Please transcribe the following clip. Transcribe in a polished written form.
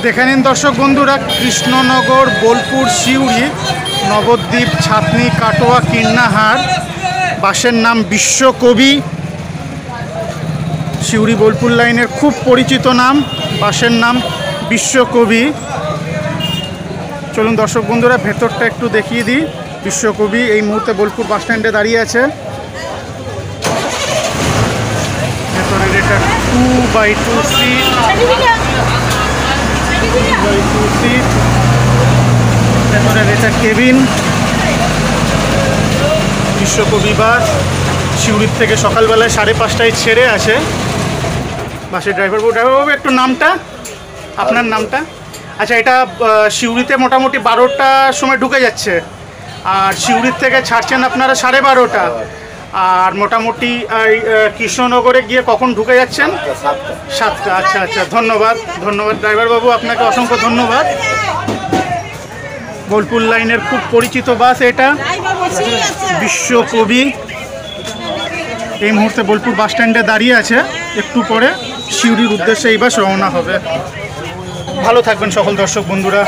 দেখে নিন দর্শক বন্ধুরা, কৃষ্ণনগর, বোলপুর, সিউড়ি, নবদ্বীপ, ছাতনি, কাটোয়া, কীর্ণাহার। বাসের নাম বিশ্বকবি। সিউড়ি বোলপুর লাইনের খুব পরিচিত নাম, বাসের নাম বিশ্বকবি। চলুন দর্শক বন্ধুরা ভেতরটা একটু দেখিয়ে দিই। বিশ্বকবি এই মুহূর্তে বোলপুর বাস স্ট্যান্ডে দাঁড়িয়ে আছে। ভেতরের এটা 2x2 সিট, 2x2 সিট। ভেতরের এটা কেবিন। বিশ্বকবি বাস সিউড়ির থেকে সকালবেলায় 5:30টায় ছেড়ে আসে। বাসের ড্রাইভারবাবু একটু নামটা, আপনার নামটা? আচ্ছা, এটা সিউড়িতে মোটামুটি 12টার সময় ঢুকে যাচ্ছে, আর সিউড়ির থেকে ছাড়ছেন আপনারা 12:30টা, আর মোটামুটি কৃষ্ণনগরে গিয়ে কখন ঢুকে যাচ্ছেন? 7টা। আচ্ছা আচ্ছা, ধন্যবাদ ধন্যবাদ ড্রাইভারবাবু, আপনাকে অসংখ্য ধন্যবাদ। বোলপুর লাইনের খুব পরিচিত বাস এটা, বিশ্বকবি। এই মুহূর্তে বোলপুর বাস স্ট্যান্ডে দাঁড়িয়ে আছে। একটু পরে সিউড়ির উদ্দেশ্যে এই বাস রওনা হবে। ভালো থাকবেন সকল দর্শক বন্ধুরা।